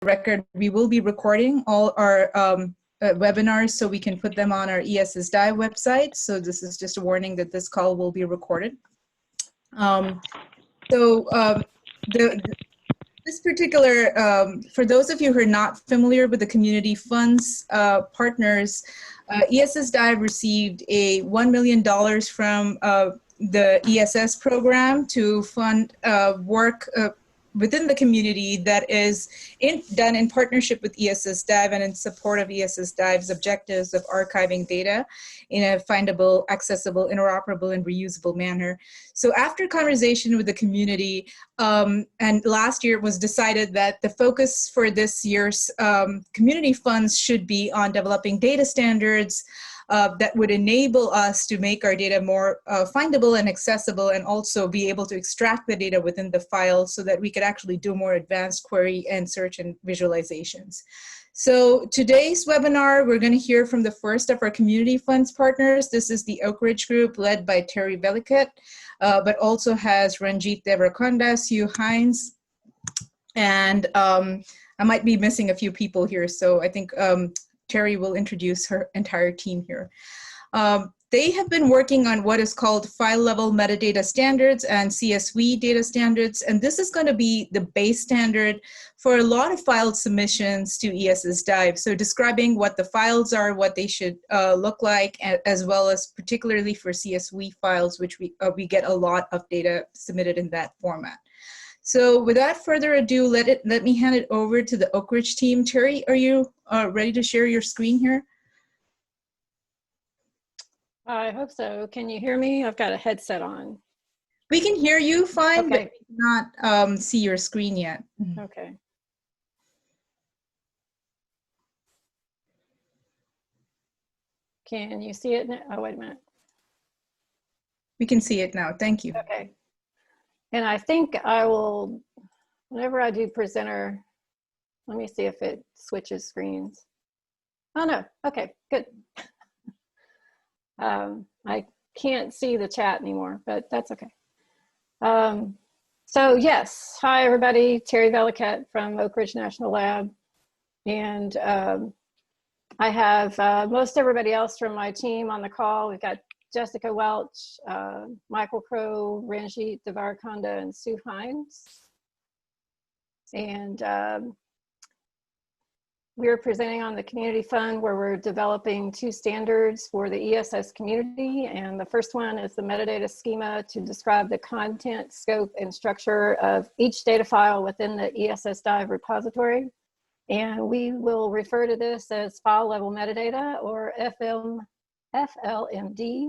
record, we will be recording all our webinars so we can put them on our ESS-DIVE website. So this is just a warning that this call will be recorded. This particular, for those of you who are not familiar with the community funds partners, ESS-DIVE received a $1 million from the ESS program to fund work within the community that is done in partnership with ESS-DIVE and in support of ESS-DIVE's objectives of archiving data in a findable, accessible, interoperable, and reusable manner. So after conversation with the community, and last year it was decided that the focus for this year's community funds should be on developing data standards that would enable us to make our data more findable and accessible, and also be able to extract the data within the file so that we could actually do more advanced query and search and visualizations. So today's webinar, we're going to hear from the first of our community funds partners. This is the Oak Ridge Group led by Terry Velikat, but also has Ranjit Devarakonda, Sue Hines, and I might be missing a few people here, so I think Terry will introduce her entire team here. They have been working on what is called file-level metadata standards and CSV data standards, and this is going to be the base standard for a lot of file submissions to ESS-DIVE. So describing what the files are, what they should look like, as well as particularly for CSV files, which we get a lot of data submitted in that format. So without further ado, let me hand it over to the Oak Ridge team. Terry, are you ready to share your screen here? I hope so. Can you hear me? I've got a headset on. We can hear you fine, okay. But we cannot see your screen yet. Okay. Can you see it now? Oh, wait a minute. We can see it now. Thank you. Okay. And I think I will, whenever I do presenter, let me see if it switches screens. Oh no, okay, good. I can't see the chat anymore, but that's okay. So yes, hi everybody, Terry Velikat from Oak Ridge National Lab. And I have most everybody else from my team on the call. We've got Jessica Welch, Michael Crow, Ranjit Devarakonda, and Sue Hines. And we're presenting on the community fund where we're developing 2 standards for the ESS community. And the first one is the metadata schema to describe the content, scope, and structure of each data file within the ESS-DIVE repository. And we will refer to this as file level metadata, or FLMD.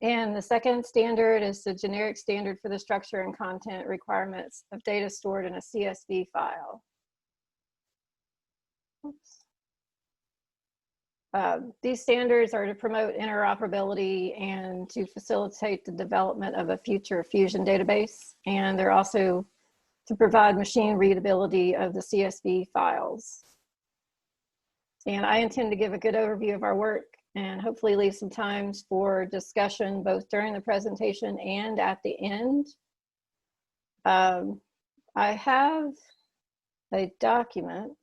And the second standard is the generic standard for the structure and content requirements of data stored in a CSV file. These standards are to promote interoperability and to facilitate the development of a future Fusion database. And they're also to provide machine readability of the CSV files. And I intend to give a good overview of our work and hopefully leave some times for discussion both during the presentation and at the end. I have a document.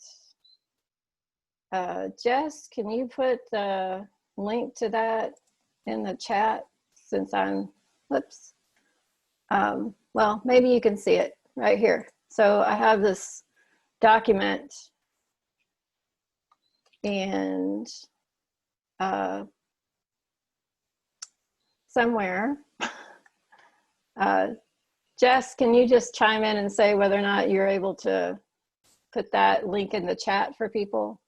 Jess, can you put the link to that in the chat since I'm, whoops. Well, maybe you can see it right here. So I have this document and somewhere, Jess, can you just chime in and say whether or not you're able to put that link in the chat for people?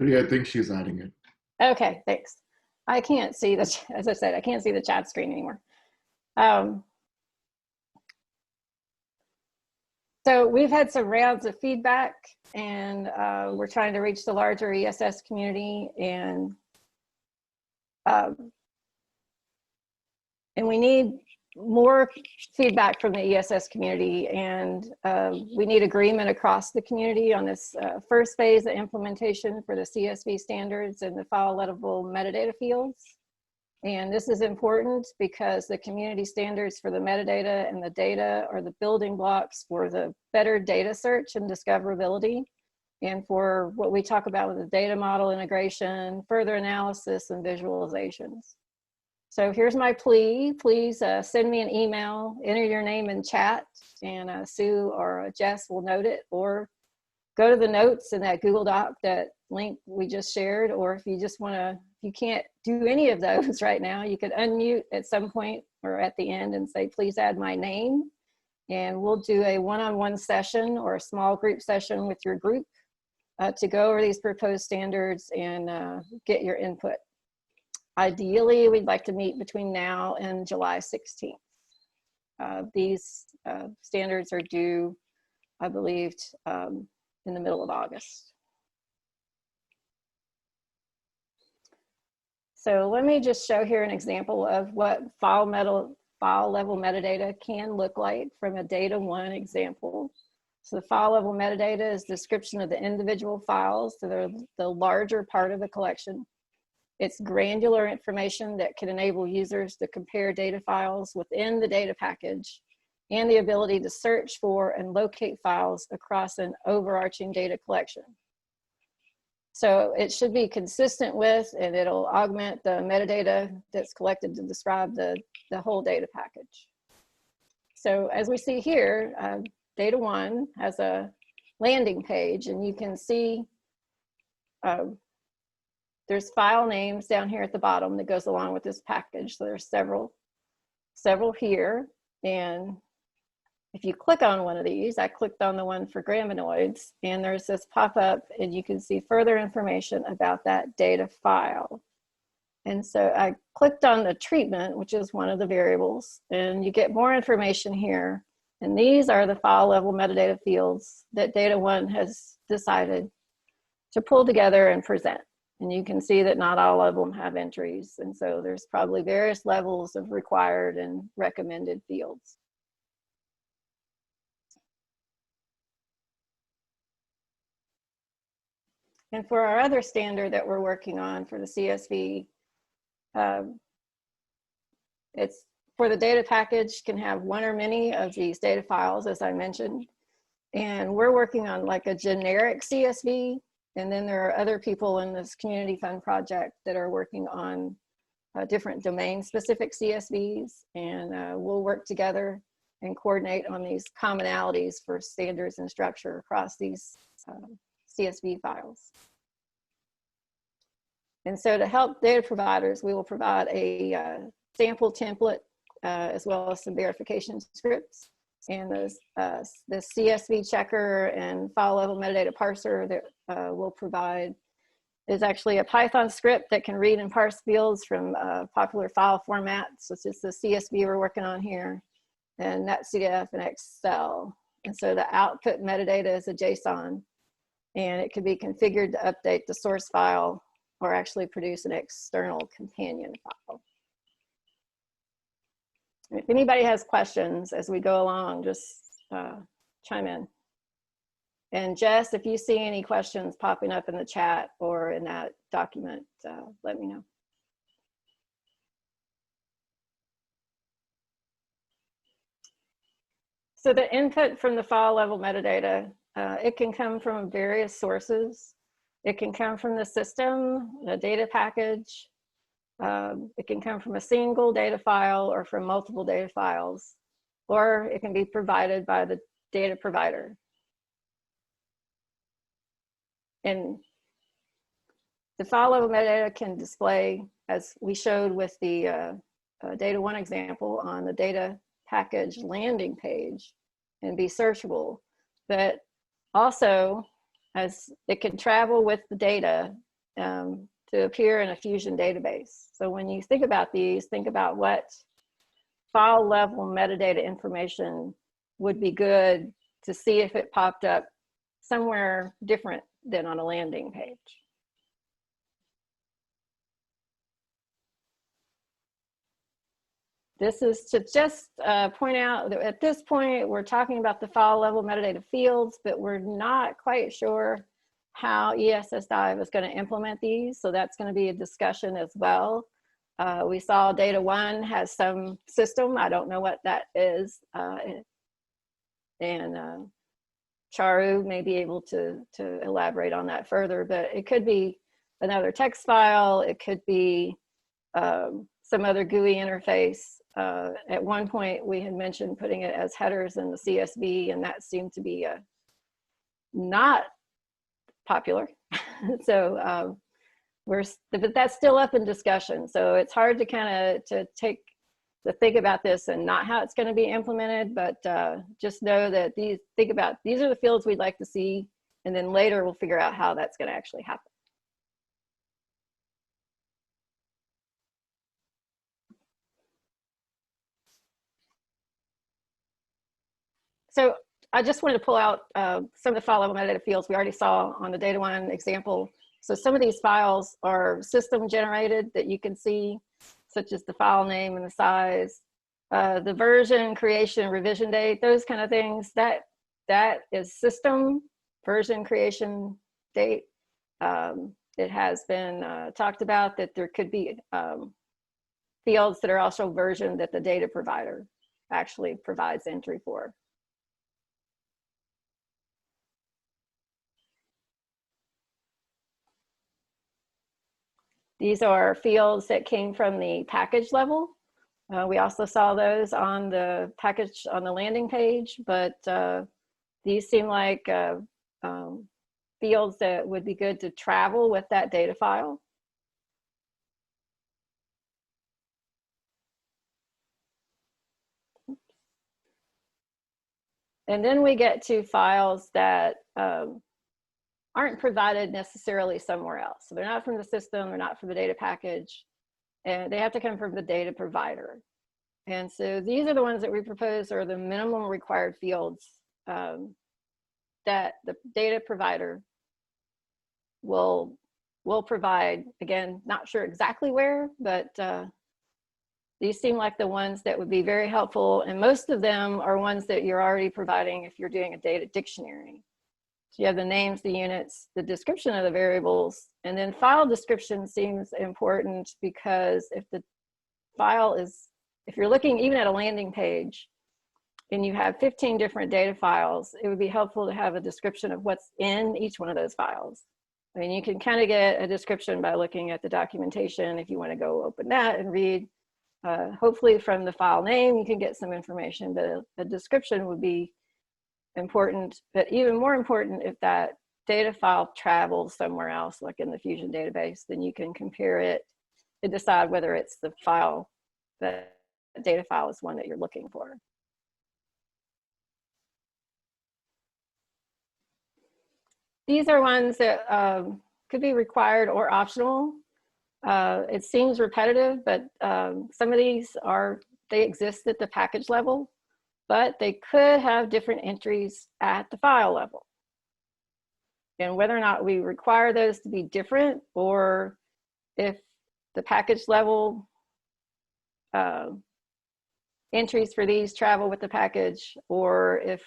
Yeah, I think she's adding it. Okay, thanks. I can't see the, as I said, I can't see the chat screen anymore. So we've had some rounds of feedback, and we're trying to reach the larger ESS community, and we need more feedback from the ESS community, and we need agreement across the community on this first phase of implementation for the CSV standards and the file level metadata fields. And this is important because the community standards for the metadata and the data are the building blocks for the better data search and discoverability, and for what we talk about with the data model integration, further analysis, and visualizations. So here's my plea. Please send me an email, enter your name in chat, and Sue or Jess will note it, or go to the notes in that Google Doc, that link we just shared, or if you just want to, if you can't do any of those right now, you could unmute at some point or at the end and say, please add my name, and we'll do a one-on-one session or a small group session with your group to go over these proposed standards and get your input. Ideally, we'd like to meet between now and July 16th. These standards are due, I believe, in the middle of August. So let me just show here an example of what file level metadata can look like from a data one example. So the file level metadata is description of the individual files that are the larger part of the collection. It's granular information that can enable users to compare data files within the data package, and the ability to search for and locate files across an overarching data collection. So it should be consistent with, and it'll augment the metadata that's collected to describe the whole data package. So as we see here, data one has a landing page, and you can see there's file names down here at the bottom that goes along with this package. So there's several here, and if you click on one of these, I clicked on the one for graminoids, and there's this pop-up, and you can see further information about that data file. And so I clicked on the treatment, which is one of the variables, and you get more information here. And these are the file level metadata fields that Data One has decided to pull together and present. And you can see that not all of them have entries. And so there's probably various levels of required and recommended fields. And for our other standard that we're working on for the CSV, it's for the data package can have one or many of these data files, as I mentioned. And we're working on like a generic CSV. And then there are other people in this community fund project that are working on different domain specific CSVs. And we'll work together and coordinate on these commonalities for standards and structure across these CSV files. And so to help data providers, we will provide a sample template as well as some verification scripts. And the CSV checker and file level metadata parser that we'll provide is actually a Python script that can read and parse fields from popular file formats, such as the CSV we're working on here, and NetCDF and Excel. And so the output metadata is a JSON, and it can be configured to update the source file or actually produce an external companion file. If anybody has questions as we go along, just chime in. And Jess, if you see any questions popping up in the chat or in that document, let me know. So the input from the file level metadata, it can come from various sources. It can come from the system, the data package. It can come from a single data file or from multiple data files, or it can be provided by the data provider. And the file level metadata can display, as we showed with the data one example, on the data package landing page and be searchable, but also as it can travel with the data to appear in a Fusion database. So when you think about these, think about what file level metadata information would be good to see if it popped up somewhere different than on a landing page. This is to just point out that at this point, we're talking about the file level metadata fields, but we're not quite sure how ESS-DIVE is going to implement these. So that's going to be a discussion as well. We saw data 1 has some system. I don't know what that is. And Charu may be able to elaborate on that further, but it could be another text file. It could be some other GUI interface. At one point, we had mentioned putting it as headers in the CSV, and that seemed to be not popular. So but that's still up in discussion. So it's hard to kind of think about this and not how it's going to be implemented, but just know that these are the fields we'd like to see, and then later we'll figure out how that's going to actually happen. So I just wanted to pull out some of the file level metadata fields we already saw on the data 1 example. So some of these files are system generated that you can see, such as the file name and the size, the version, creation, revision date, those kind of things. That is system version, creation date. It has been talked about that there could be fields that are also versioned that the data provider actually provides entry for. These are fields that came from the package level. We also saw those on the package on the landing page, but these seem like fields that would be good to travel with that data file. And then we get to files that aren't provided necessarily somewhere else. So they're not from the system, they're not from the data package, and they have to come from the data provider. And so these are the ones that we propose are the minimum required fields that the data provider will provide. Again, not sure exactly where, but these seem like the ones that would be very helpful. And most of them are ones that you're already providing if you're doing a data dictionary. So you have the names, the units, the description of the variables, and then file description seems important because if the file is, if you're looking even at a landing page and you have 15 different data files, it would be helpful to have a description of what's in each one of those files. I mean, you can kind of get a description by looking at the documentation if you want to go open that and read. Hopefully from the file name, you can get some information, but a description would be important, but even more important if that data file travels somewhere else, like in the Fusion database, then you can compare it and decide whether it's the file, that data file is one that you're looking for. These are ones that could be required or optional. It seems repetitive, but some of these they exist at the package level, but they could have different entries at the file level. And whether or not we require those to be different, or if the package level entries for these travel with the package, or if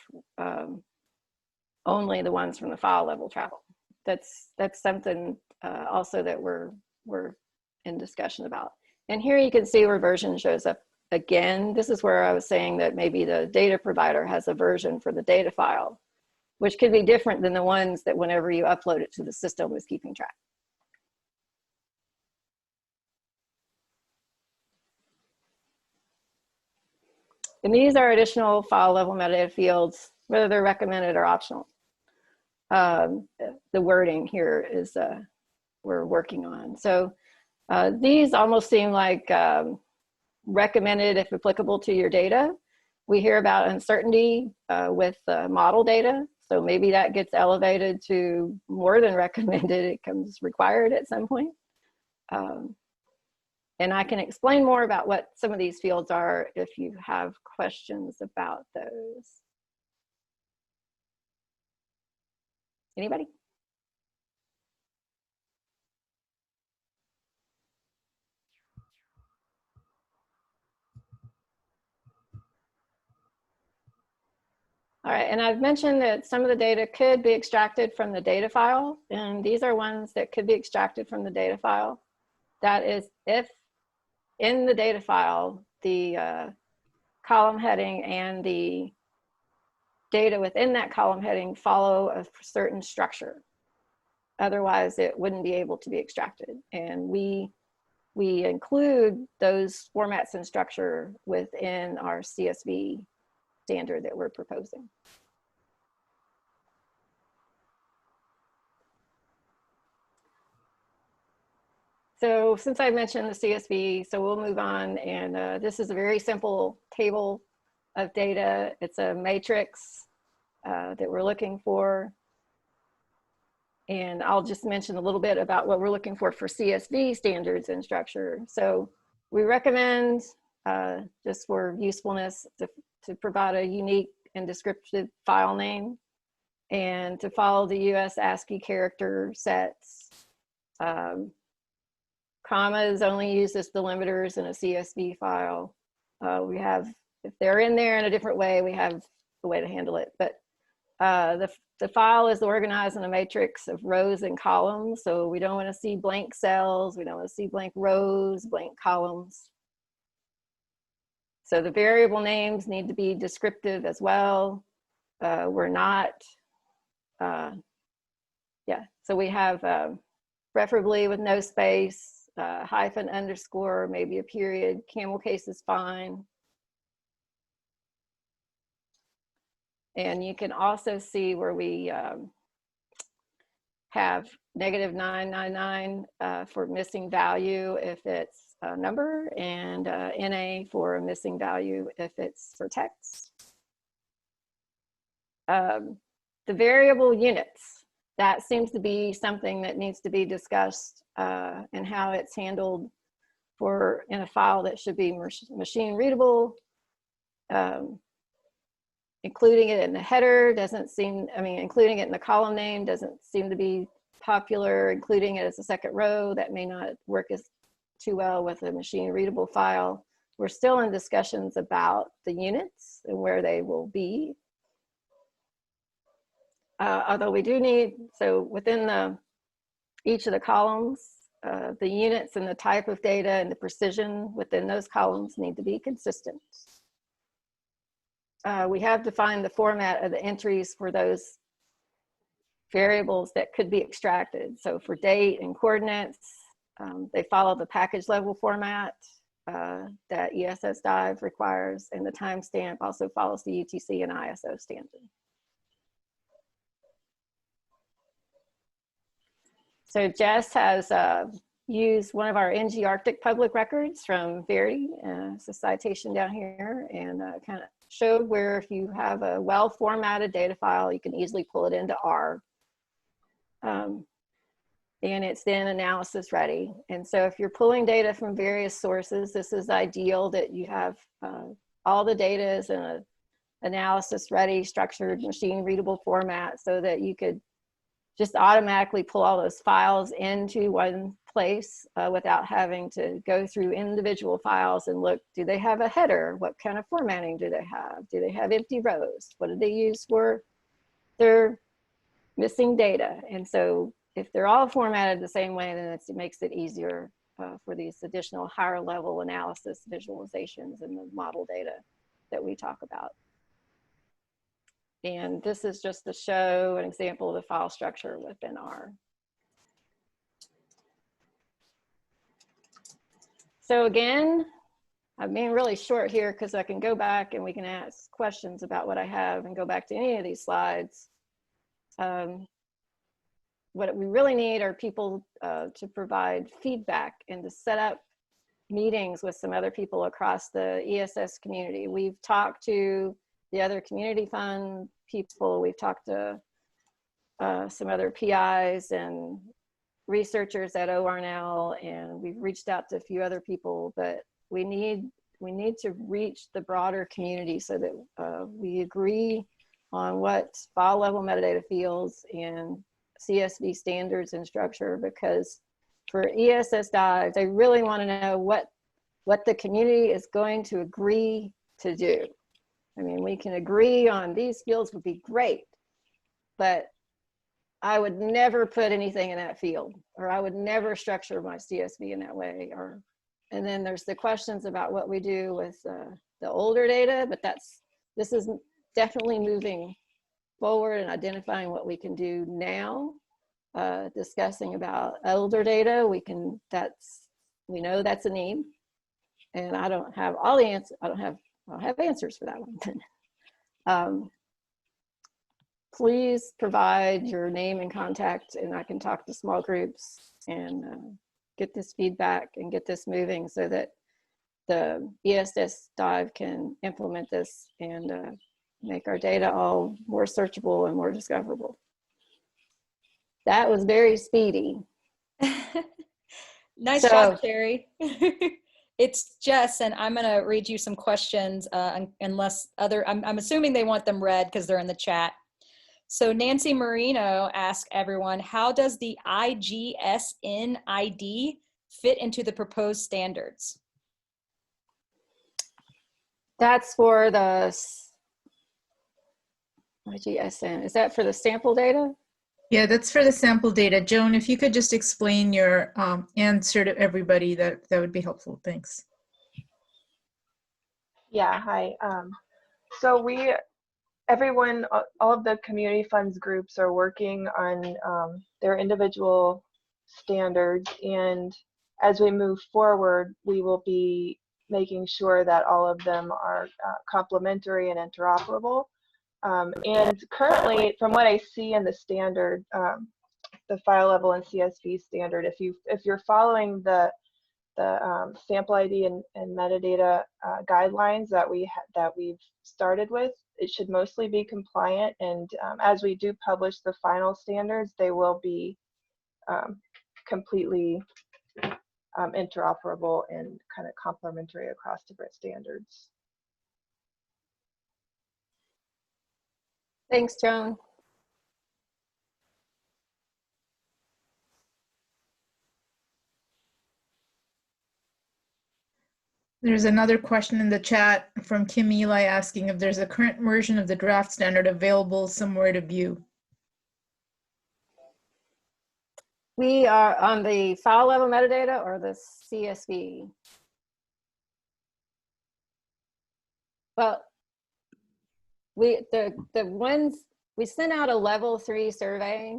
only the ones from the file level travel. That's something also that we're in discussion about. And here you can see where version shows up again. This is where I was saying that maybe the data provider has a version for the data file, which could be different than the ones that whenever you upload it to the system is keeping track. And these are additional file level metadata fields, whether they're recommended or optional. The wording here is we're working on. So these almost seem like recommended if applicable to your data. We hear about uncertainty with model data. So maybe that gets elevated to more than recommended. It becomes required at some point. And I can explain more about what some of these fields are if you have questions about those. Anybody? All right, and I've mentioned that some of the data could be extracted from the data file, and these are ones that could be extracted from the data file. That is if in the data file, the column heading and the data within that column heading follow a certain structure. Otherwise, it wouldn't be able to be extracted. And we include those formats and structure within our CSV standard that we're proposing. So since I mentioned the CSV, so we'll move on. And this is a very simple table of data. It's a matrix that we're looking for. And I'll just mention a little bit about what we're looking for CSV standards and structure. So we recommend, just for usefulness, to provide a unique and descriptive file name, and to follow the US ASCII character sets. Commas only used as delimiters in a CSV file. We have, if they're in there in a different way, we have a way to handle it. But the file is organized in a matrix of rows and columns. So we don't want to see blank cells. We don't want to see blank rows, blank columns. So the variable names need to be descriptive as well. We're not, yeah. So we have preferably with no space, hyphen, underscore, maybe a period. Camel case is fine. And you can also see where we have -999 for missing value if it's a number, and NA for a missing value if it's for text. The variable units, that seems to be something that needs to be discussed, and how it's handled in a file that should be machine readable. Including it in the header doesn't seem, I mean, including it in the column name doesn't seem to be popular. Including it as a second row, that may not work as too well with a machine readable file. We're still in discussions about the units and where they will be. Although we do need, so within each of the columns, the units and the type of data and the precision within those columns need to be consistent. We have defined the format of the entries for those variables that could be extracted. So for date and coordinates, they follow the package level format that ESS-DIVE requires, and the timestamp also follows the UTC and ISO standard. So Jess has used one of our NG Arctic public records from Verity, it's a citation down here, and kind of showed where if you have a well-formatted data file, you can easily pull it into R. And it's then analysis ready. And so if you're pulling data from various sources, this is ideal that you have all the data is in an analysis ready, structured, machine readable format, so that you could just automatically pull all those files into one place without having to go through individual files and look, do they have a header? What kind of formatting do they have? Do they have empty rows? What do they use for their missing data? And so if they're all formatted the same way, then it makes it easier for these additional higher level analysis visualizations and the model data that we talk about. And this is just to show an example of the file structure within R. So again, I'm being really short here because I can go back and we can ask questions about what I have and go back to any of these slides. What we really need are people to provide feedback and to set up meetings with some other people across the ESS community. We've talked to the other community fund people, we've talked to some other PIs and researchers at ORNL, and we've reached out to a few other people, but we need to reach the broader community so that we agree on what file level metadata fields and CSV standards and structure, because for ESS-DIVE, they really want to know what the community is going to agree to do. I mean, we can agree on these fields would be great, but I would never put anything in that field, or I would never structure my CSV in that way, or And then there's the questions about what we do with the older data, but this is definitely moving forward and identifying what we can do now. Discussing about older data, we know that's a need, and I don't have all the answers. I don't have answers for that one. Please provide your name and contact, and I can talk to small groups and get this feedback and get this moving so that the ESS-DIVE can implement this and make our data all more searchable and more discoverable. That was very speedy. Nice job, Terry. It's Jess, and I'm going to read you some questions unless I'm assuming they want them read because they're in the chat. So Nancy Marino asked everyone, how does the IGSN ID fit into the proposed standards? That's for the IGSN. Is that for the sample data? Yeah, that's for the sample data. Joan, if you could just explain your answer to everybody, that would be helpful. Thanks. Yeah, hi. So everyone, all of the community funds groups are working on their individual standards, and as we move forward, we will be making sure that all of them are complementary and interoperable. And currently, from what I see in the standard, the file level and CSV standard, if you're following the sample ID and metadata guidelines that we've started with, it should mostly be compliant. And as we do publish the final standards, they will be completely interoperable and kind of complementary across different standards. Thanks, Joan. There's another question in the chat from Kim Eli asking if there's a current version of the draft standard available somewhere to view. We are on the file level metadata or the CSV? Well, the ones, we sent out a level 3 survey,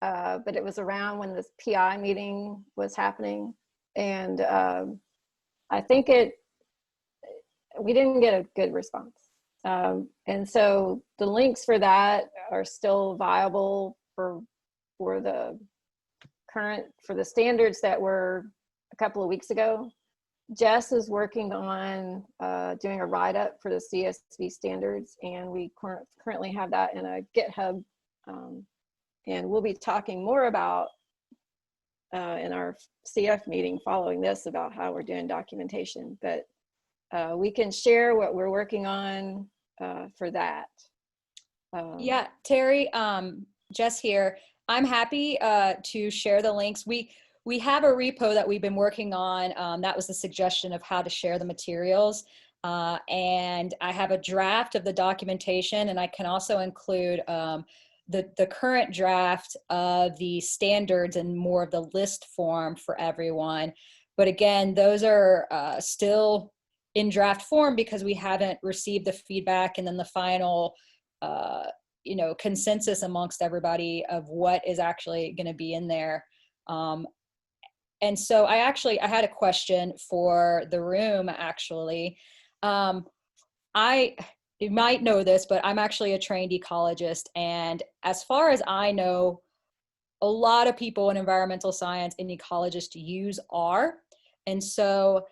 but it was around when this PI meeting was happening. And I think we didn't get a good response. And so the links for that are still viable for the standards that were a couple of weeks ago. Jess is working on doing a write-up for the CSV standards, and we currently have that in a GitHub. And we'll be talking more about in our CF meeting following this about how we're doing documentation. But we can share what we're working on for that. Yeah, Terry, Jess here. I'm happy to share the links. We have a repo that we've been working on. That was the suggestion of how to share the materials. And I have a draft of the documentation, and I can also include the current draft of the standards and more of the list form for everyone. But again, those are still in draft form because we haven't received the feedback and then the final consensus amongst everybody of what is actually going to be in there. And so I had a question for the room, actually. You might know this, but I'm actually a trained ecologist. And as far as I know, a lot of people in environmental science and ecologists use R. And so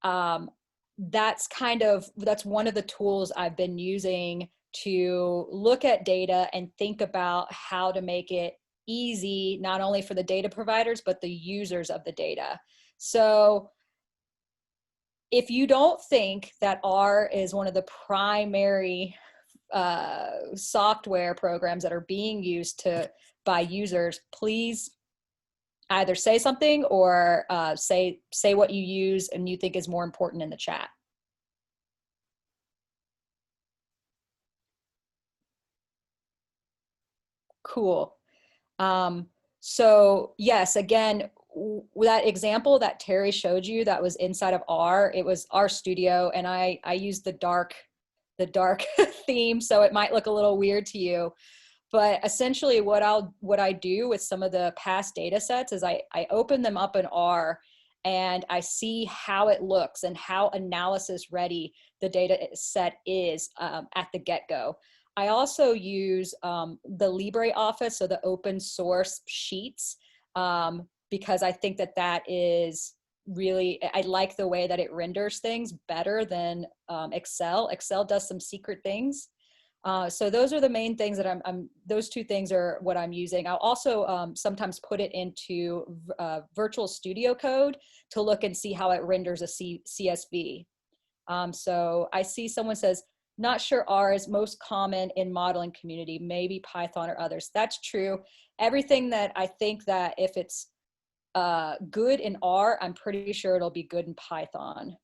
that's one of the tools I've been using to look at data and think about how to make it easy, not only for the data providers, but the users of the data. So if you don't think that R is one of the primary software programs that are being used by users, please either say something or say what you use and you think is more important in the chat. Cool. So yes, again, that example that Terry showed you that was inside of R, it was R Studio, and I used the dark theme, so it might look a little weird to you. But essentially what I do with some of the past data sets is I open them up in R, and I see how it looks and how analysis ready the data set is at the get-go. I also use the LibreOffice, so the open source sheets, because I think that is really, I like the way that it renders things better than Excel. Excel does some secret things. So those are the main things that those two things are what I'm using. I'll also sometimes put it into Virtual Studio Code to look and see how it renders a CSV. So I see someone says, not sure R is most common in modeling community, maybe Python or others. That's true. Everything that I think that if it's good in R, I'm pretty sure it'll be good in Python.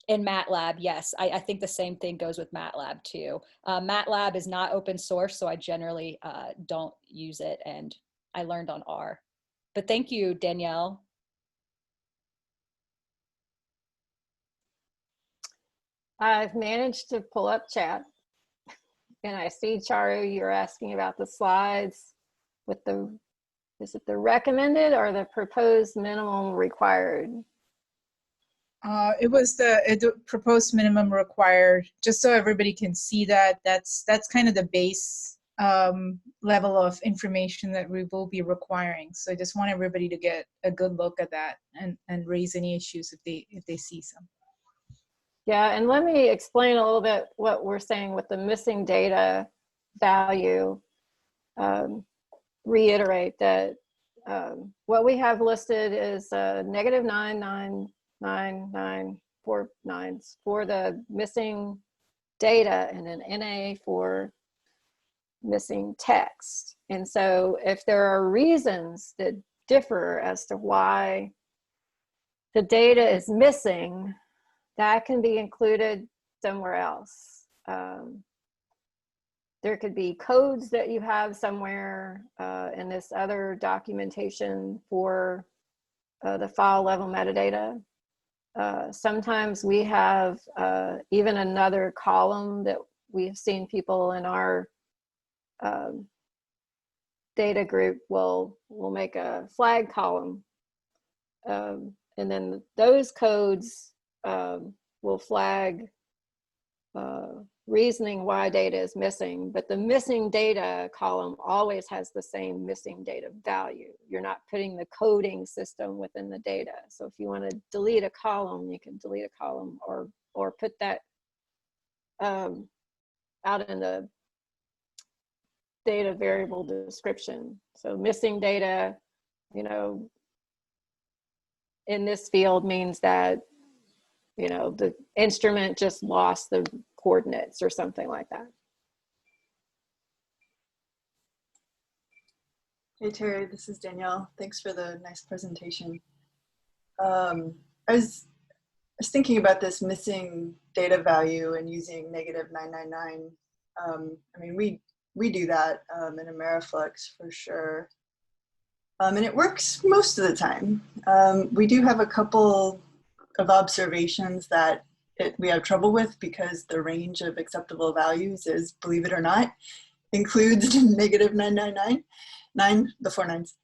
In MATLAB, yes, I think the same thing goes with MATLAB too. MATLAB is not open source, so I generally don't use it, and I learned on R. But thank you, Danielle. I've managed to pull up chat, and I see, Charu, you're asking about the slides with is it the recommended or the proposed minimum required? It was the proposed minimum required, just so everybody can see that. That's kind of the base level of information that we will be requiring. So I just want everybody to get a good look at that and raise any issues if they see some. Yeah, and let me explain a little bit what we're saying with the missing data value. Reiterate that what we have listed is negative 99994 nines for the missing data, and an NA for missing text. And so if there are reasons that differ as to why the data is missing, that can be included somewhere else. There could be codes that you have somewhere in this other documentation for the file level metadata. Sometimes we have even another column that we've seen people in our data group will make a flag column. And then those codes will flag reasoning why data is missing, but the missing data column always has the same missing data value. You're not putting the coding system within the data. So if you want to delete a column, you can delete a column or put that out in the data variable description. So missing data, you know, in this field means that, you know, the instrument just lost the coordinates or something like that. Hey Terry, this is Danielle. Thanks for the nice presentation. I was thinking about this missing data value and using negative 999. I mean, we do that in Ameriflex for sure. And it works most of the time. We do have a couple of observations that we have trouble with because the range of acceptable values is, believe it or not, includes negative 999, the 4 nines.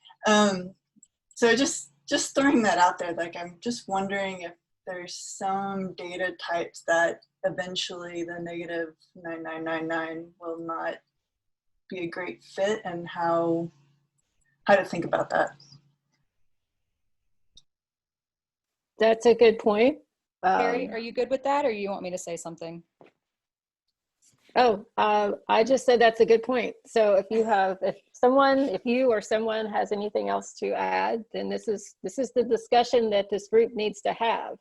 So just throwing that out there, like I'm just wondering if there's some data types that eventually the negative 9999 will not be a great fit, and how to think about that. That's a good point. Carrie, are you good with that, or you want me to say something? Oh, I just said that's a good point. So if you or someone has anything else to add, then this is the discussion that this group needs to have.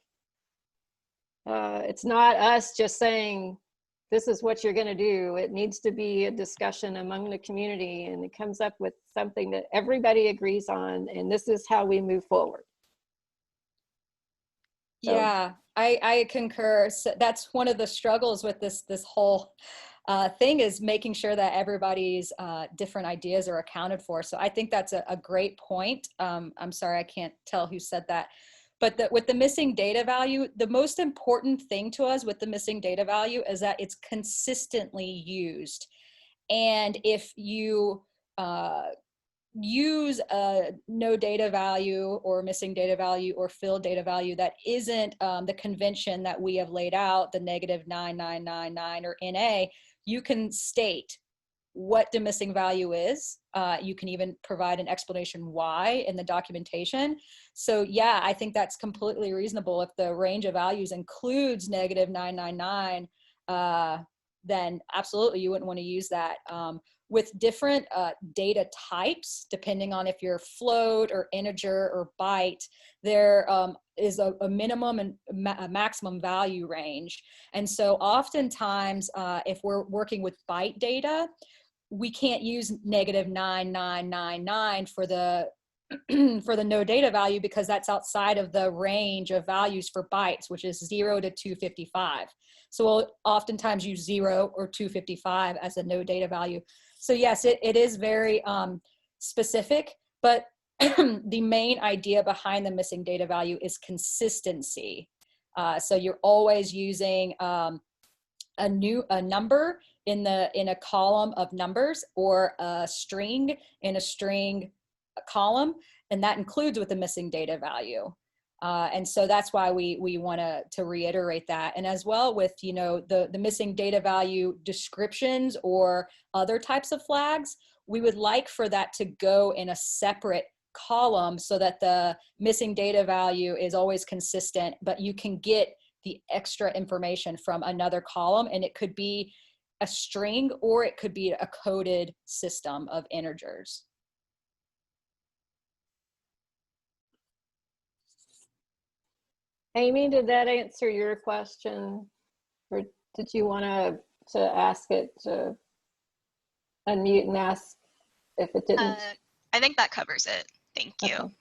It's not us just saying, this is what you're going to do. It needs to be a discussion among the community, and it comes up with something that everybody agrees on, and this is how we move forward. So. Yeah, I concur. So that's one of the struggles with this whole thing is making sure that everybody's different ideas are accounted for. So I think that's a great point. I'm sorry, I can't tell who said that. But with the missing data value, the most important thing to us with the missing data value is that it's consistently used. And if you use a no data value or missing data value or filled data value that isn't the convention that we have laid out, the -9999 or NA, you can state what the missing value is. You can even provide an explanation why in the documentation. So yeah, I think that's completely reasonable. If the range of values includes -999, then absolutely you wouldn't want to use that. With different data types, depending on if you're float or integer or byte, there is a minimum and a maximum value range. And so oftentimes, if we're working with byte data, we can't use -9999 for the for the no data value, because that's outside of the range of values for bytes, which is 0 to 255. So we'll oftentimes use 0 or 255 as a no data value. So yes, it is very specific, but the main idea behind the missing data value is consistency. So you're always using a number in a column of numbers, or a string in a string column, and that includes with the missing data value. And so that's why we want to reiterate that. And as well with, you know, the missing data value descriptions or other types of flags, we would like for that to go in a separate column so that the missing data value is always consistent, but you can get the extra information from another column, and it could be a string or it could be a coded system of integers. Amy, did that answer your question, or did you want to ask it to unmute and ask if it didn't? I think that covers it. Thank you. Okay.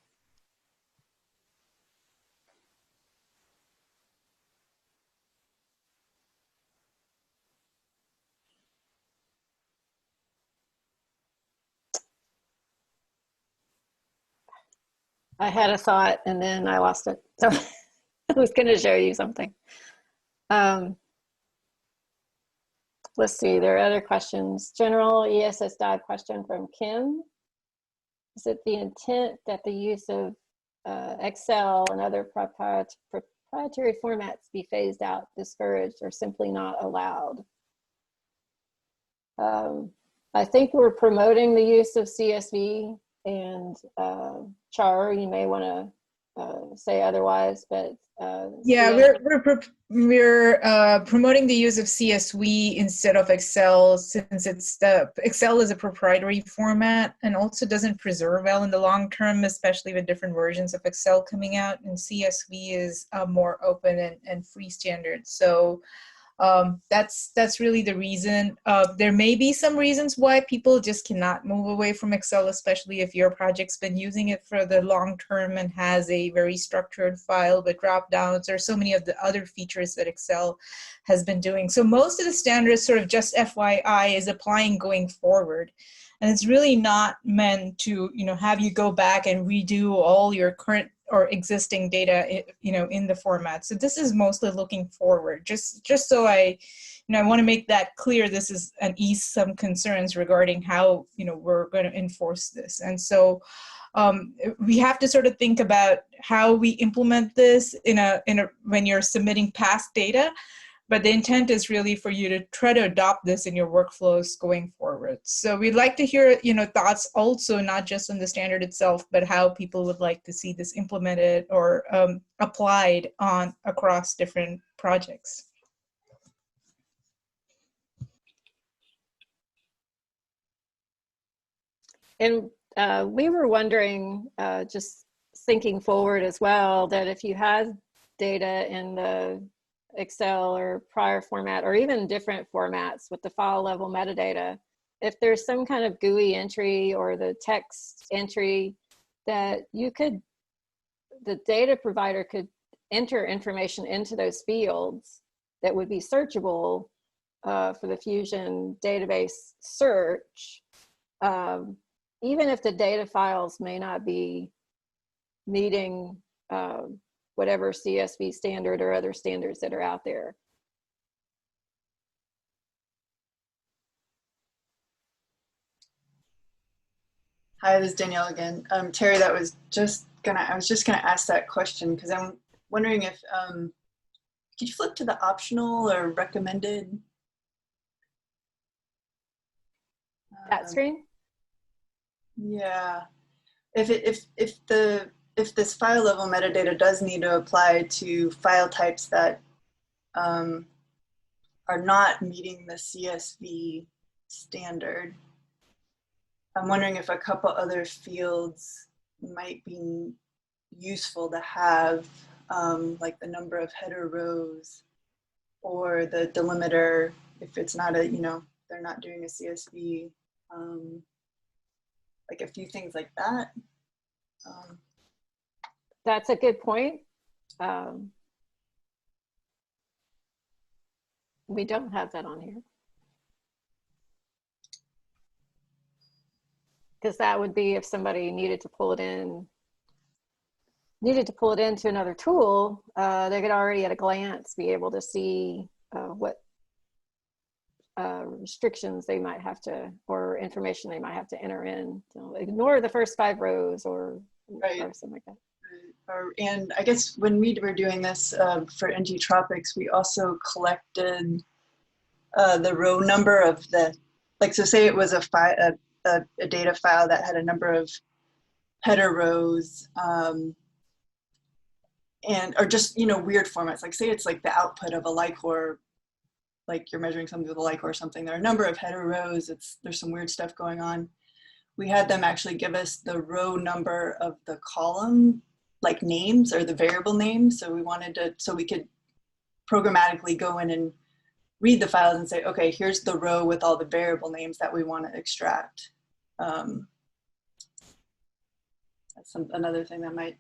I had a thought and then I lost it. So I was going to show you something. Let's see, there are other questions. General ESS-DIVE question from Kim. Is it the intent that the use of Excel and other proprietary formats be phased out, discouraged, or simply not allowed? I think we're promoting the use of CSV, and Char, you may want to say otherwise, but yeah, we're promoting the use of CSV instead of Excel, since Excel is a proprietary format and also doesn't preserve well in the long term, especially with different versions of Excel coming out, and CSV is more open and free standard. So that's really the reason. There may be some reasons why people just cannot move away from Excel, especially if your project's been using it for the long term and has a very structured file with drop downs or so many of the other features that Excel has been doing. So most of the standards, sort of just FYI, is applying going forward. And it's really not meant to, you know, have you go back and redo all your current or existing data, you know, in the format. So this is mostly looking forward. Just so I want to make that clear. This is and ease some concerns regarding how, you know, we're going to enforce this. And so we have to sort of think about how we implement this when you're submitting past data. But the intent is really for you to try to adopt this in your workflows going forward. So we'd like to hear, you know, thoughts also, not just on the standard itself, but how people would like to see this implemented or applied across different projects. And we were wondering, just thinking forward as well, that if you had data in the Excel or prior format, or even different formats with the file level metadata, if there's some kind of GUI entry or the text entry that the data provider could enter information into those fields that would be searchable, for the Fusion database search, even if the data files may not be meeting whatever CSV standard or other standards that are out there. Hi, this is Danielle again. Terry, I was just gonna ask that question because I'm wondering if, could you flip to the optional or recommended? That screen? Yeah. If this file level metadata does need to apply to file types that are not meeting the CSV standard, I'm wondering if a couple other fields might be useful to have, like the number of header rows or the delimiter if it's not a, they're not doing a CSV, like a few things like that. That's a good point. We don't have that on here. Because that would be if somebody needed to pull it into another tool, they could already at a glance be able to see what restrictions they might have to, or information they might have to enter in. So ignore the first 5 rows or something like that. And I guess when we were doing this for NG Tropics, we also collected the row number of the, like, so say it was a data file that had a number of header rows, or just, weird formats, like say it's like the output of a LICOR, like you're measuring something with a LICOR or something. There are a number of header rows, there's some weird stuff going on. We had them actually give us the row number of the column, like names or the variable names. So we wanted to, so we could programmatically go in and read the files and say, okay, here's the row with all the variable names that we want to extract. That's another thing that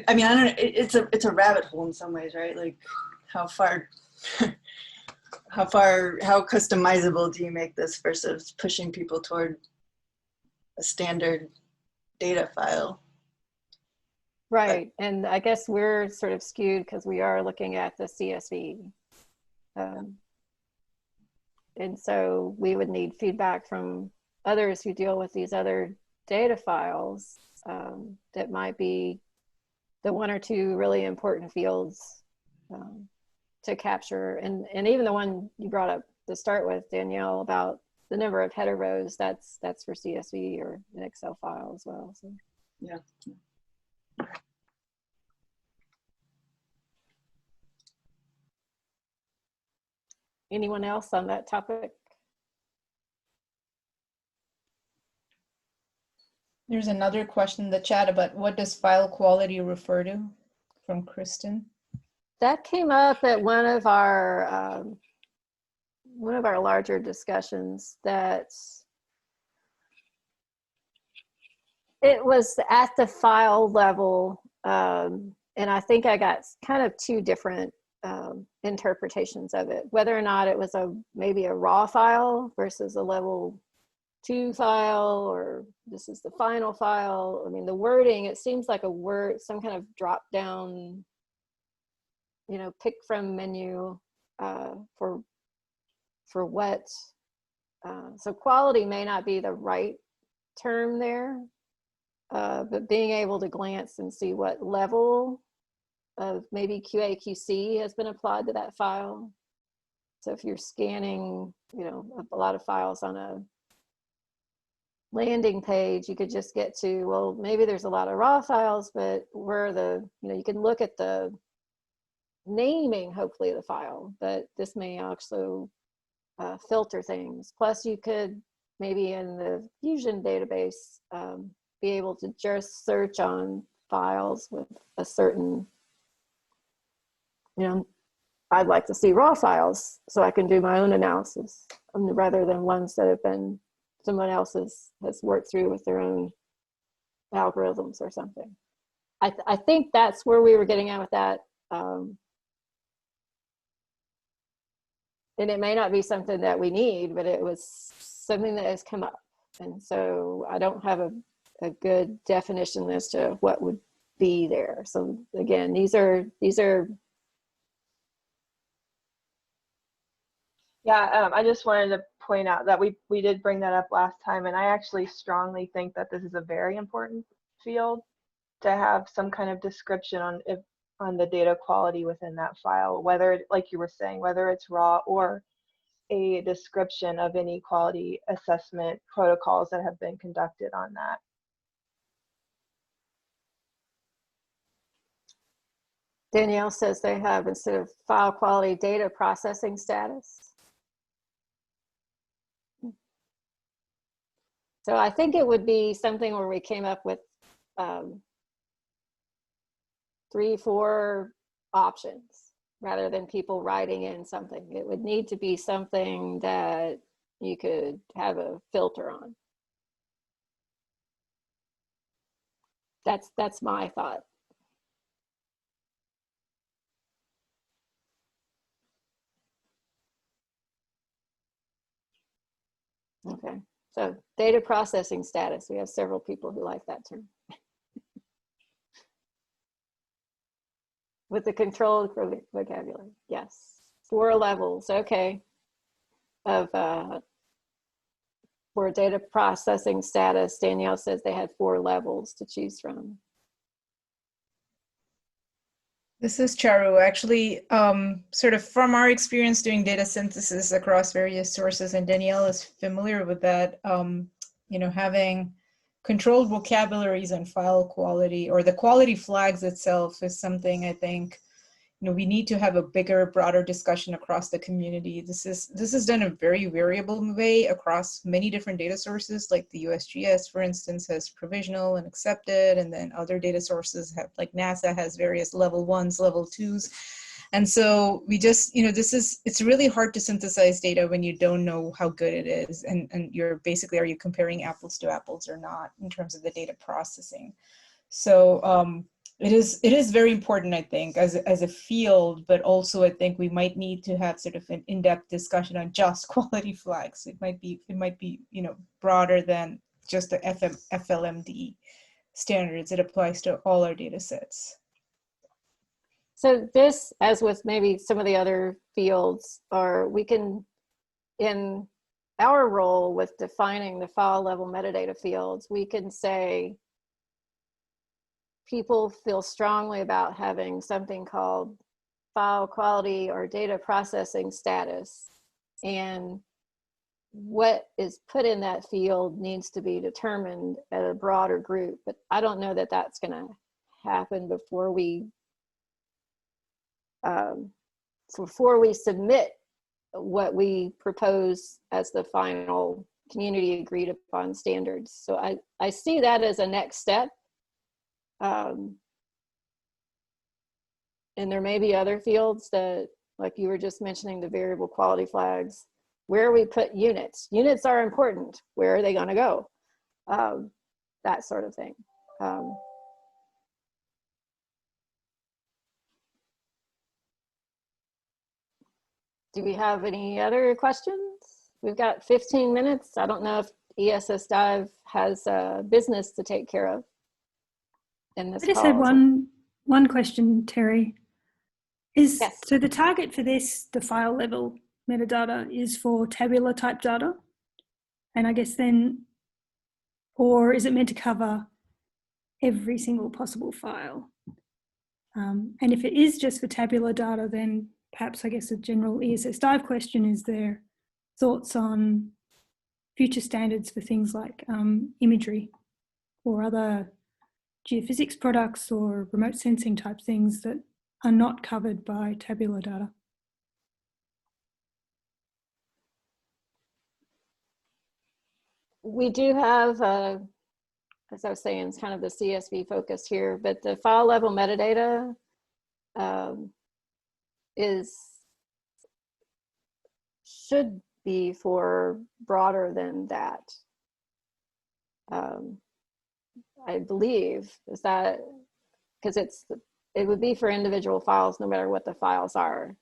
I mean, I don't know, it's a rabbit hole in some ways, right? Like how customizable do you make this versus pushing people toward a standard data file? Right, and I guess we're sort of skewed because we are looking at the CSV. And so we would need feedback from others who deal with these other data files that might be the 1 or 2 really important fields to capture. And even the one you brought up to start with, Danielle, about the number of header rows, that's for CSV or an Excel file as well. So. Yeah. Anyone else on that topic? There's another question in the chat about what does file quality refer to, from Kristen. That came up at one of our larger discussions, that it was at the file level, and I think I got kind of 2 different interpretations of it, whether or not it was maybe a raw file versus a level 2 file, or this is the final file. I mean, the wording, it seems like a word, some kind of drop down, pick from menu for what. So quality may not be the right term there, but being able to glance and see what level of maybe QA/QC has been applied to that file. So if you're scanning, a lot of files on a landing page, you could just get to, well, maybe there's a lot of raw files, but where are the, you can look at the naming, hopefully, of the file, but this may also filter things. Plus you could maybe in the Fusion database be able to just search on files with a certain, I'd like to see raw files so I can do my own analysis rather than ones that have been someone else has worked through with their own algorithms or something. I think that's where we were getting at with that. and it may not be something that we need, but it was something that has come up. And so I don't have a good definition as to what would be there. So again, these are Yeah, I just wanted to point out that we did bring that up last time, and I actually strongly think that this is a very important field to have some kind of description on the data quality within that file, whether, like you were saying, whether it's raw or a description of any quality assessment protocols that have been conducted on that. Danielle says they have, instead of file quality, data processing status. So I think it would be something where we came up with 3-4 options rather than people writing in something. It would need to be something that you could have a filter on. That's my thought. Okay, so data processing status. We have several people who like that term. With the controlled vocabulary, yes. 4 levels, okay, of for data processing status. Danielle says they had 4 levels to choose from. This is Charu. Actually, sort of from our experience doing data synthesis across various sources, and Danielle is familiar with that, you know, having controlled vocabularies and file quality, or the quality flags itself, is something I think, you know, we need to have a bigger, broader discussion across the community. This is done in a very variable way across many different data sources, like the USGS, for instance, has provisional and accepted, and then other data sources have, like NASA has various level 1s, level 2s. And so we just, you know, it's really hard to synthesize data when you don't know how good it is. And you're basically, are you comparing apples to apples or not in terms of the data processing? So it is very important, I think, as a field, but also I think we might need to have sort of an in-depth discussion on just quality flags. It might be, you know, broader than just the FLMD standards. It applies to all our data sets. So this, as with maybe some of the other fields, or we can, in our role with defining the file level metadata fields, we can say people feel strongly about having something called file quality or data processing status, and what is put in that field needs to be determined at a broader group. But I don't know that that's going to happen before we submit what we propose as the final community agreed upon standards. So I see that as a next step. And there may be other fields that, like you were just mentioning, the variable quality flags, where we put units. Units are important. Where are they going to go? That sort of thing. Do we have any other questions? We've got 15 minutes. I don't know if ESS-DIVE has business to take care of in this I just call. had one question, Terry. Yes. So the target for this, the file level metadata, is for tabular type data? And I guess then, or is it meant to cover every single possible file? And if it is just for tabular data, then perhaps I guess a general ESS-DIVE question is there thoughts on future standards for things like imagery or other geophysics products or remote sensing type things that are not covered by tabular data? We do have, as I was saying, it's kind of the CSV focus here, but the file level metadata should be for broader than that. I believe, is that because it would be for individual files no matter what the files are.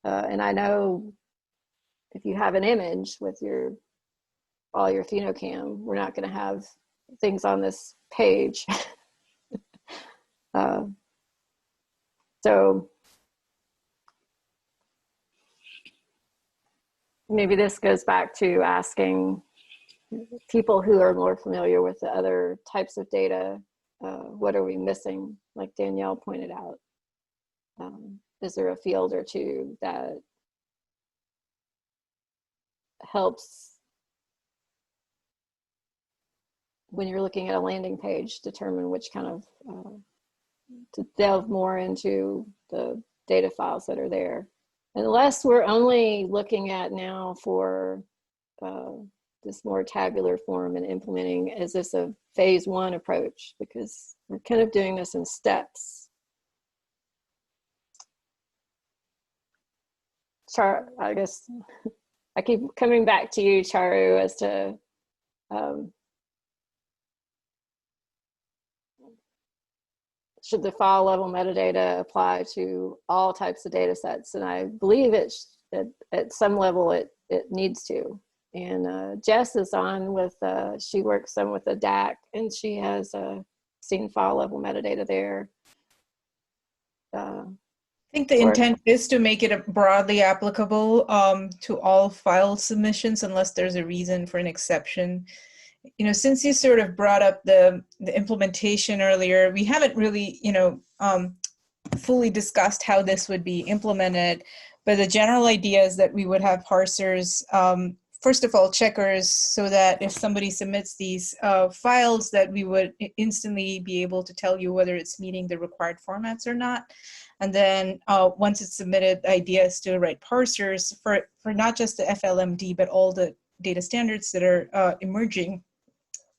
And I know if you have an image with all your phenocam, we're not going to have things on this page. So maybe this goes back to asking people who are more familiar with the other types of data, what are we missing? Like Danielle pointed out, is there a field or two that helps when you're looking at a landing page, determine which kind of, to delve more into the data files that are there. Unless we're only looking at now for this more tabular form and implementing, is this a phase 1 approach? Because we're kind of doing this in steps. I guess I keep coming back to you, Charu, as to should the file level metadata apply to all types of data sets? And I believe at some level it needs to. And Jess is on with, she works some with a DAC, and she has seen file level metadata there. I think the intent is to make it broadly applicable to all file submissions unless there's a reason for an exception. You know, since you sort of brought up the implementation earlier, we haven't really, fully discussed how this would be implemented, but the general idea is that we would have parsers, first of all, checkers, so that if somebody submits these files, that we would instantly be able to tell you whether it's meeting the required formats or not. And then once it's submitted, the idea is to write parsers for not just the FLMD, but all the data standards that are emerging,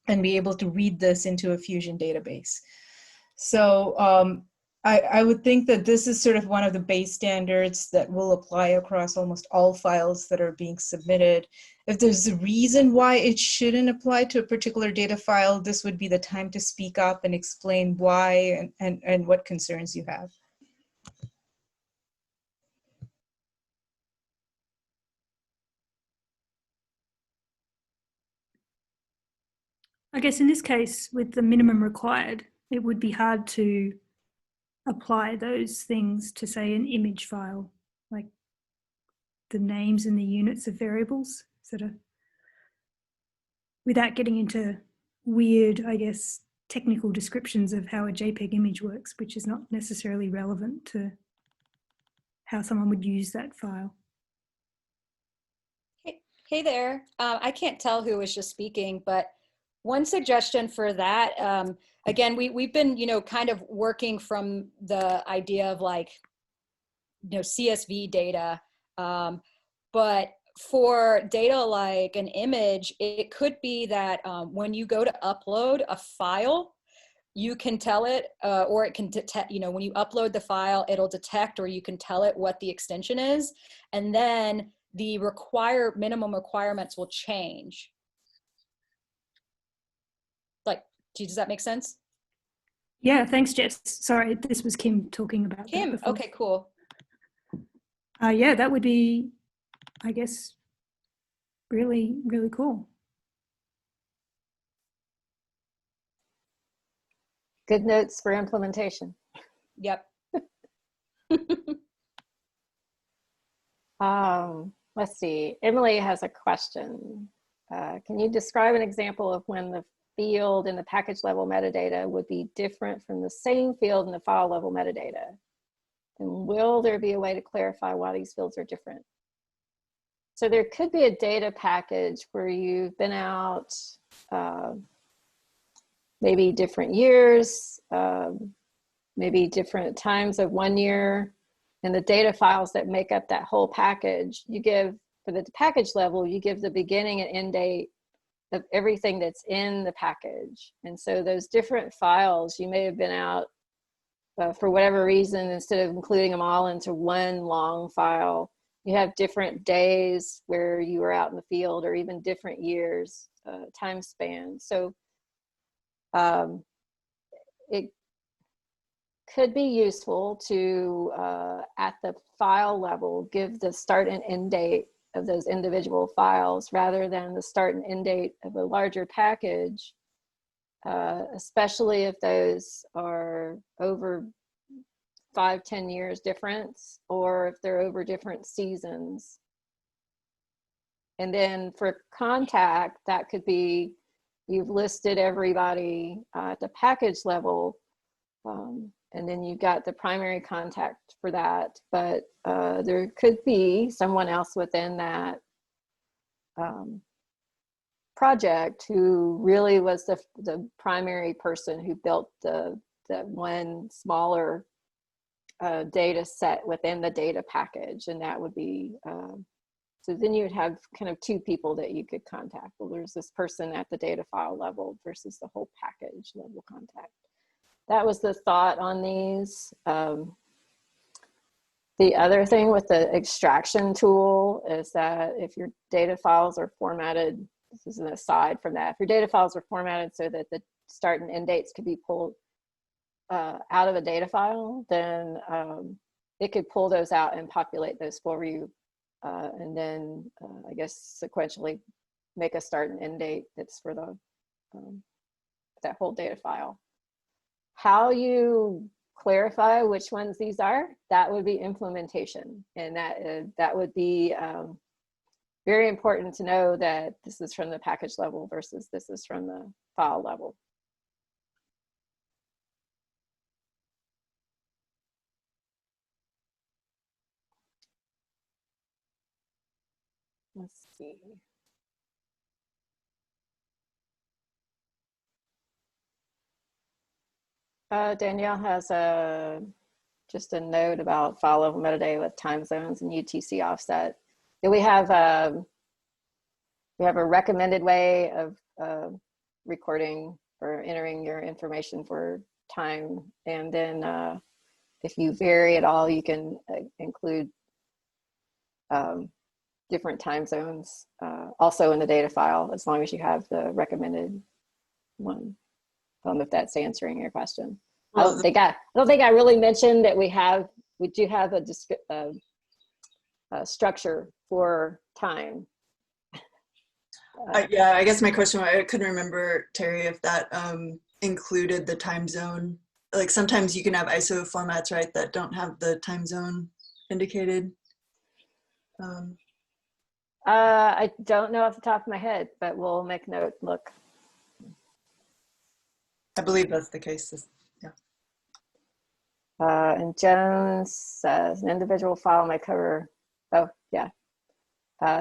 and be able to read this into a Fusion database. So I would think that this is sort of one of the base standards that will apply across almost all files that are being submitted. If there's a reason why it shouldn't apply to a particular data file, this would be the time to speak up and explain why and what concerns you have. I guess in this case, with the minimum required, it would be hard to apply those things to, say, an image file, like the names and the units of variables, sort of, without getting into weird, I guess, technical descriptions of how a JPEG image works, which is not necessarily relevant to how someone would use that file. Hey there. I can't tell who was just speaking, but one suggestion for that, again, we've been, kind of working from the idea of like, CSV data, but for data like an image, it could be that when you go to upload a file, you can tell it, or it can detect, when you upload the file, it'll detect, or you can tell it what the extension is, and then the minimum requirements will change. Like, does that make sense? Yeah, thanks, Jess. Sorry, this was Kim talking about Kim, that before. okay, cool. Yeah, that would be, I guess, really, really cool. Good notes for implementation. Yep. Let's see, Emily has a question. Can you describe an example of when the field in the package level metadata would be different from the same field in the file level metadata? And will there be a way to clarify why these fields are different? So there could be a data package where you've been out maybe different years, maybe different times of 1 year, and the data files that make up that whole package, you give, for the package level, you give the beginning and end date of everything that's in the package. And so those different files, you may have been out for whatever reason, instead of including them all into one long file, you have different days where you were out in the field, or even different years, time span. So it could be useful to, at the file level, give the start and end date of those individual files rather than the start and end date of a larger package, especially if those are over 5-10 years difference, or if they're over different seasons. And then for contact, that could be, you've listed everybody at the package level, and then you've got the primary contact for that, but there could be someone else within that project who really was the primary person who built the one smaller data set within the data package, and that would be, so then you'd have kind of two people that you could contact. Well, there's this person at the data file level versus the whole package level contact. That was the thought on these. The other thing with the extraction tool is that if your data files are formatted, this is an aside from that, if your data files are formatted so that the start and end dates could be pulled out of a data file, then it could pull those out and populate those for you. And then I guess sequentially make a start and end date that's for the that whole data file. How you clarify which ones these are, that would be implementation, and that would be very important to know that this is from the package level versus this is from the file level. Let's see. Danielle has just a note about file level metadata with time zones and UTC offset. And we have a recommended way of recording or entering your information for time, and then if you vary at all, you can include different time zones also in the data file, as long as you have the recommended one. I don't know if that's answering your question. Well, I don't think I really mentioned that we do have a structure for time. Yeah, I guess my question, I couldn't remember, Terry, if that included the time zone. Like sometimes you can have ISO formats, right, that don't have the time zone indicated. I don't know off the top of my head, but we'll make note. Look. I believe that's the case. Yeah. And Jones says an individual file may cover, oh yeah.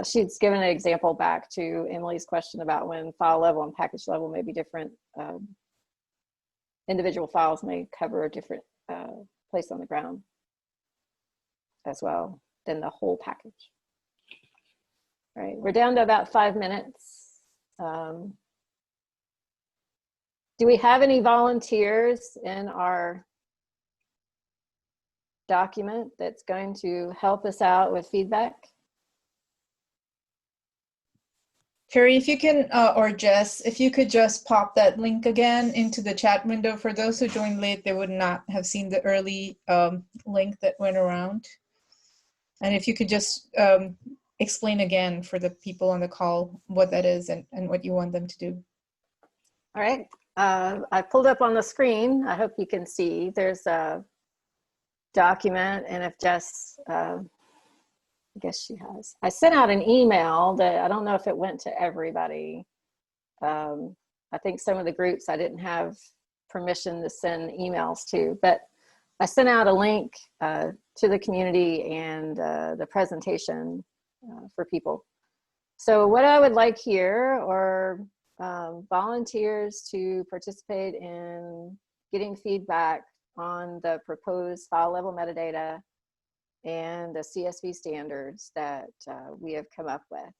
She's given an example back to Emily's question about when file level and package level may be different. Individual files may cover a different place on the ground as well than the whole package. All right, we're down to about 5 minutes. Do we have any volunteers in our document that's going to help us out with feedback? Carrie, if you can, or Jess, if you could just pop that link again into the chat window. For those who joined late, they would not have seen the early link that went around. And if you could just explain again for the people on the call what that is and what you want them to do. All right, I pulled up on the screen. I hope you can see. There's a document, and if Jess, I guess she has. I sent out an email that I don't know if it went to everybody. I think some of the groups I didn't have permission to send emails to, but I sent out a link to the community and the presentation for people. So what I would like here are volunteers to participate in getting feedback on the proposed file level metadata and the CSV standards that we have come up with.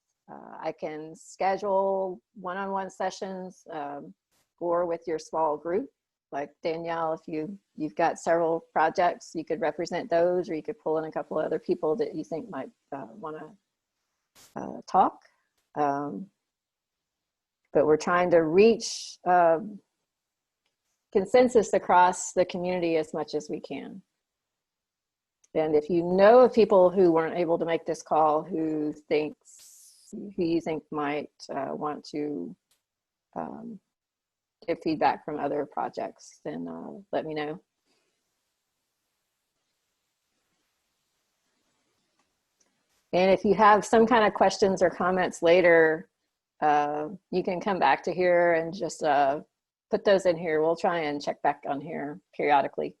I can schedule one-on-one sessions or with your small group. Like Danielle, if you've got several projects, you could represent those, or you could pull in a couple of other people that you think might want to talk. But we're trying to reach consensus across the community as much as we can. And if you know of people who weren't able to make this call, who you think might want to get feedback from other projects, then let me know. And if you have some kind of questions or comments later, you can come back to here and just put those in here. We'll try and check back on here periodically,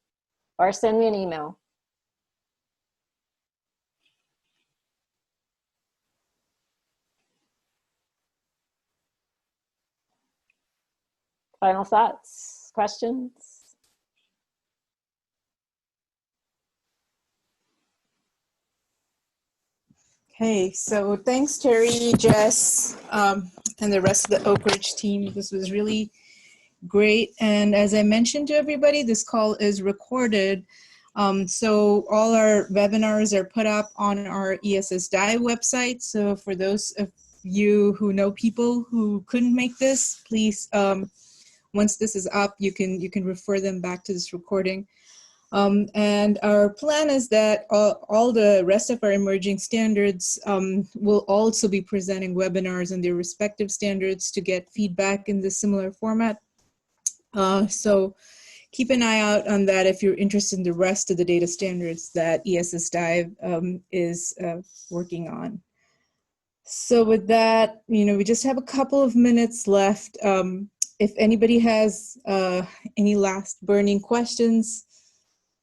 or send me an email. Final thoughts, questions? Okay, so thanks Terry, Jess, and the rest of the Oak Ridge team. This was really great. And as I mentioned to everybody, this call is recorded. So all our webinars are put up on our ESS-DIVE website. So for those of you who know people who couldn't make this, please, once this is up, you can refer them back to this recording. And our plan is that all the rest of our emerging standards will also be presenting webinars on their respective standards to get feedback in this similar format. So keep an eye out on that if you're interested in the rest of the data standards that ESS-DIVE is working on. So with that, we just have a couple of minutes left. If anybody has any last burning questions,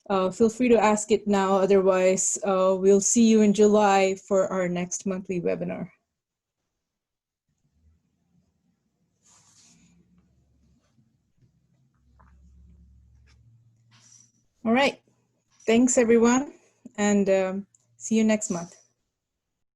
feel free to ask it now. Otherwise, we'll see you in July for our next monthly webinar. All right. Thanks, everyone, and see you next month.